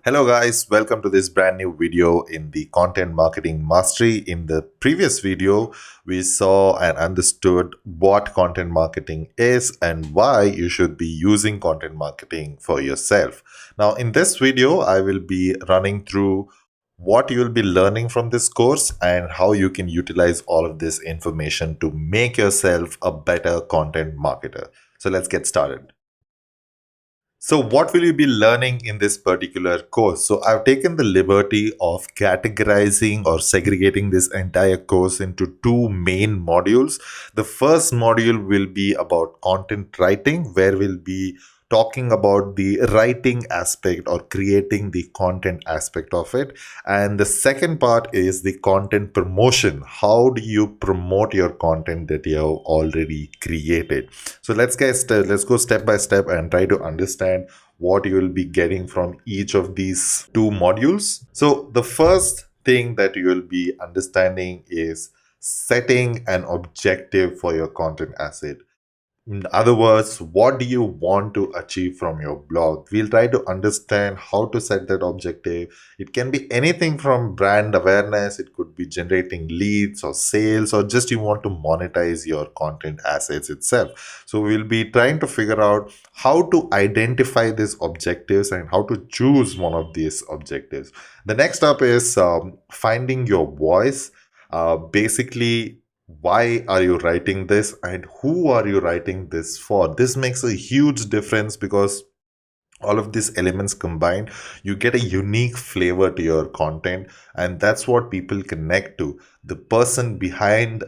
Hello guys, welcome to this brand new video in the content marketing mastery. In the previous video, we saw and understood what content marketing is and why you should be using content marketing for yourself. Now, in this video, I will be running through what you will be learning from this course and how you can utilize all of this information to make yourself a better content marketer. So let's get started. So, what will you be learning in this particular course? So, I've taken the liberty of categorizing or segregating this entire course into two main modules. The first module will be about content writing, where we'll be talking about the writing aspect or creating the content aspect of it. And the second part is the content promotion. How do you promote your content that you have already created? So let's go step by step and try to understand what you will be getting from each of these two modules. So the first thing that you will be understanding is setting an objective for your content asset. In other words, what do you want to achieve from your blog? We'll try to understand how to set that objective. It can be anything from brand awareness, it could be generating leads or sales, or just you want to monetize your content assets itself. So, we'll be trying to figure out how to identify these objectives and how to choose one of these objectives. The next up is finding your voice. Basically, why are you writing this and who are you writing this for? This makes a huge difference because all of these elements combined, you get a unique flavor to your content, and that's what people connect to. The person behind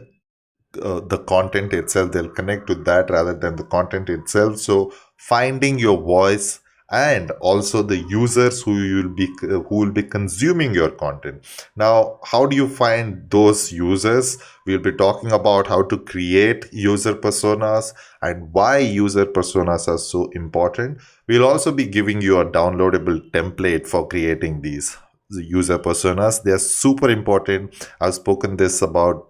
the content itself, they'll connect to that rather than the content itself. So finding your voice and also the users who will be consuming your content. Now, how do you find those users? We'll be talking about how to create user personas and why user personas are so important. We'll also be giving you a downloadable template for creating these user personas. They are super important. I've spoken this about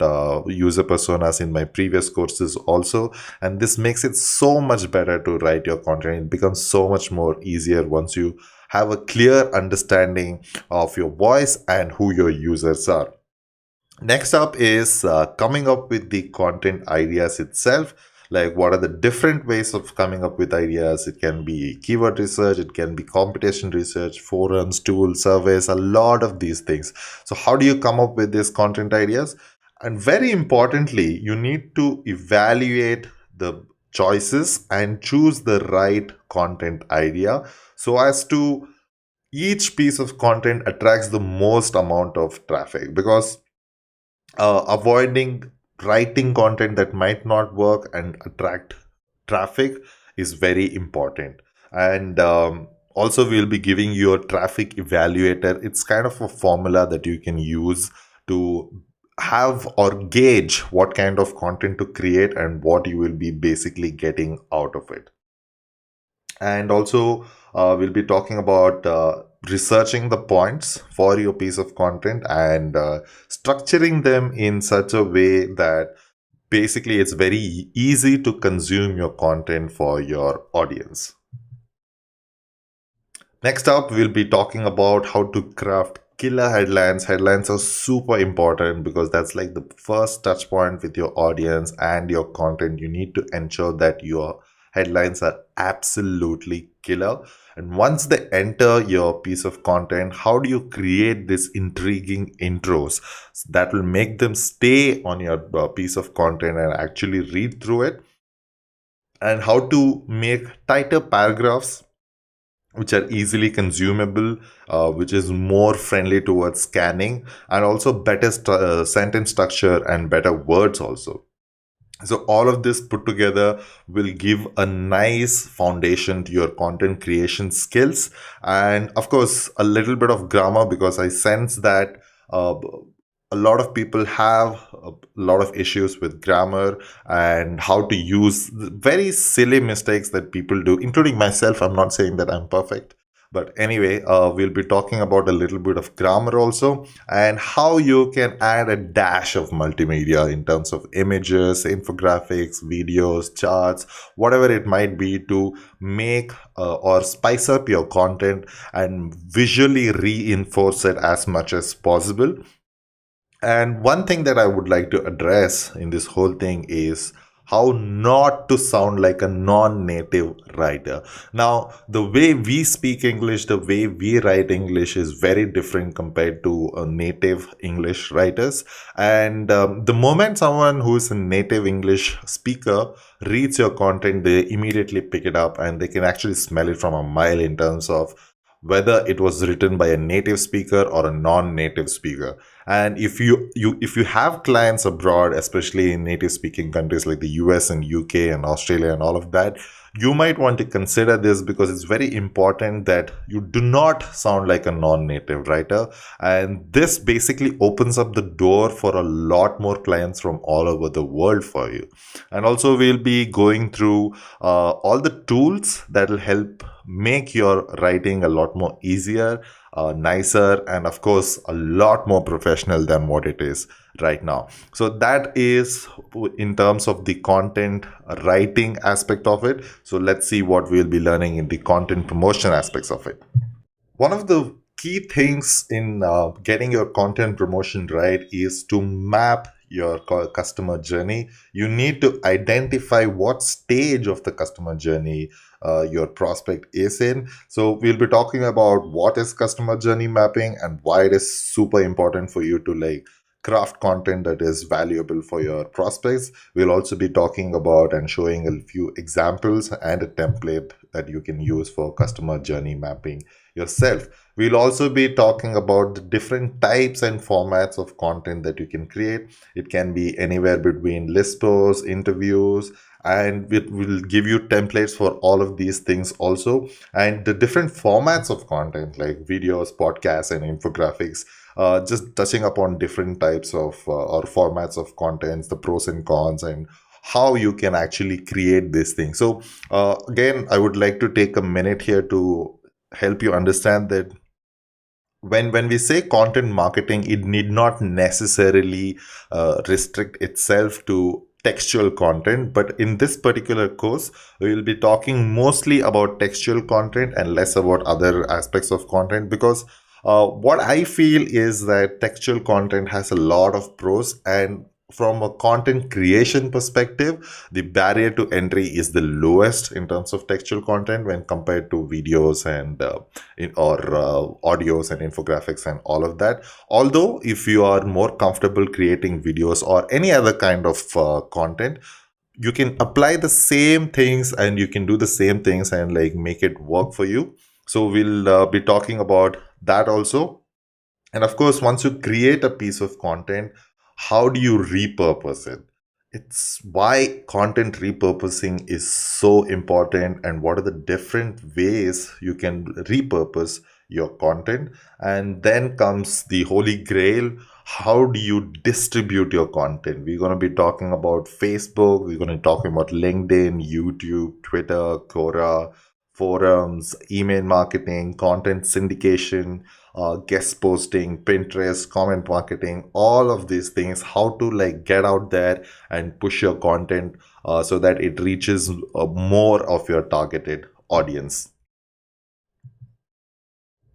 user personas in my previous courses also, and this makes it so much better to write your content. It becomes so much more easier once you have a clear understanding of your voice and who your users are. Next up is coming up with the content ideas itself. Like, what are the different ways of coming up with ideas? It can be keyword research, it can be competition research, forums, tools, surveys, a lot of these things. So, how do you come up with these content ideas? And very importantly, you need to evaluate the choices and choose the right content idea so as to each piece of content attracts the most amount of traffic, because avoiding writing content that might not work and attract traffic is very important. And also, we'll be giving you a traffic evaluator. It's kind of a formula that you can use to have or gauge what kind of content to create and what you will be basically getting out of it. And also, we'll be talking about researching the points for your piece of content and structuring them in such a way that basically it's very easy to consume your content for your audience. Next up, we'll be talking about how to craft killer headlines. Headlines are super important because that's like the first touch point with your audience and your content. You need to ensure that your headlines are absolutely killer. And once they enter your piece of content, how do you create these intriguing intros that will make them stay on your piece of content and actually read through it? And how to make tighter paragraphs which are easily consumable, which is more friendly towards scanning, and also better sentence structure and better words also. So all of this put together will give a nice foundation to your content creation skills, and of course a little bit of grammar, because I sense that a lot of people have a lot of issues with grammar and how to use very silly mistakes that people do, including myself. I'm not saying that I'm perfect, But anyway, we'll be talking about a little bit of grammar also, and how you can add a dash of multimedia in terms of images, infographics, videos, charts, whatever it might be, to make or spice up your content and visually reinforce it as much as possible. And one thing that I would like to address in this whole thing is how not to sound like a non native writer. Now, the way we speak English, the way we write English is very different compared to native English writers. And the moment someone who is a native English speaker reads your content, they immediately pick it up and they can actually smell it from a mile in terms of whether it was written by a native speaker or a non-native speaker. And if you have clients abroad, especially in native speaking countries like the US and UK and Australia and all of that, you might want to consider this, because it's very important that you do not sound like a non-native writer. And this basically opens up the door for a lot more clients from all over the world for you. And also, we'll be going through all the tools that will help make your writing a lot more easier, nicer, and of course a lot more professional than what it is right now. So that is in terms of the content writing aspect of it. So let's see what we'll be learning in the content promotion aspects of it. One of the key things in getting your content promotion right is to map your customer journey. You need to identify what stage of the customer journey your prospect is in. So we'll be talking about what is customer journey mapping and why it is super important for you to like craft content that is valuable for your prospects. We'll also be talking about and showing a few examples and a template that you can use for customer journey mapping yourself. We'll also be talking about the different types and formats of content that you can create. It can be anywhere between list posts, interviews, and it will give you templates for all of these things also. And the different formats of content like videos, podcasts, and infographics, just touching upon different types of or formats of contents, the pros and cons, and how you can actually create this thing. So again, I would like to take a minute here to help you understand that when we say content marketing, it need not necessarily restrict itself to textual content. But in this particular course, we will be talking mostly about textual content and less about other aspects of content, because what I feel is that textual content has a lot of pros, and from a content creation perspective, the barrier to entry is the lowest in terms of textual content when compared to videos and audios and infographics and all of that. Although if you are more comfortable creating videos or any other kind of content, you can apply the same things and you can do the same things and like make it work for you. So we'll be talking about that also. And of course, once you create a piece of content, how do you repurpose it? It's why content repurposing is so important, and what are the different ways you can repurpose your content. And then comes the holy grail: how do you distribute your content? We're going to be talking about Facebook, we're going to be talking about LinkedIn, YouTube, Twitter, Quora, forums, email marketing, content syndication, guest posting, Pinterest, comment marketing, all of these things, how to like get out there and push your content so that it reaches more of your targeted audience.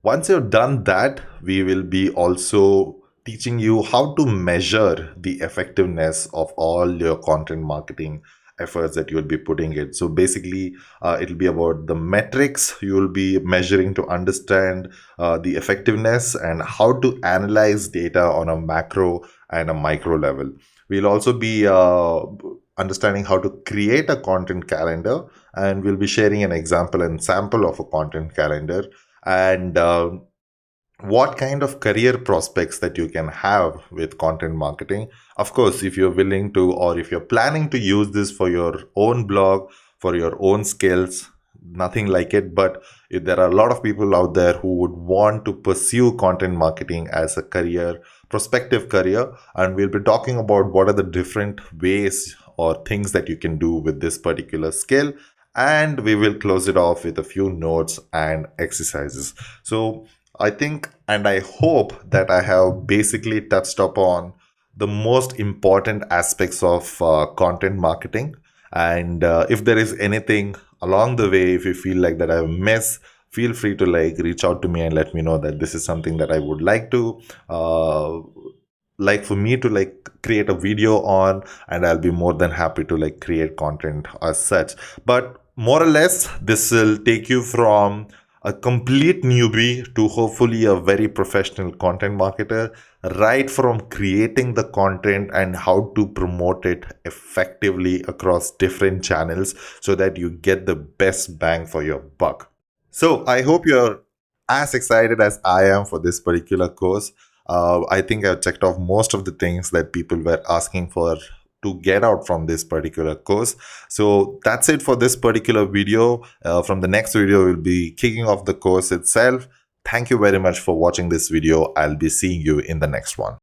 Once you've done that, we will be also teaching you how to measure the effectiveness of all your content marketing efforts that you'll be putting it. So basically, it'll be about the metrics you'll be measuring to understand the effectiveness and how to analyze data on a macro and a micro level. We'll also be understanding how to create a content calendar, and we'll be sharing an example and sample of a content calendar, and what kind of career prospects that you can have with content marketing. Of course, if you're willing to, or if you're planning to use this for your own blog, for your own skills, nothing like it. But if there are a lot of people out there who would want to pursue content marketing as a career, prospective career, and we'll be talking about what are the different ways or things that you can do with this particular skill. and we will close it off with a few notes and exercises. So I think and I hope that I have basically touched upon the most important aspects of content marketing. And if there is anything along the way, if you feel like that I've missed, feel free to like reach out to me and let me know that this is something that I would like for me to like create a video on, and I'll be more than happy to like create content as such. But more or less, this will take you from a complete newbie to hopefully a very professional content marketer, right from creating the content and how to promote it effectively across different channels so that you get the best bang for your buck. So I hope you're as excited as I am for this particular course. I think I've checked off most of the things that people were asking for to get out from this particular course. So that's it for this particular video. From the next video, we'll be kicking off the course itself. Thank you very much for watching this video. I'll be seeing you in the next one.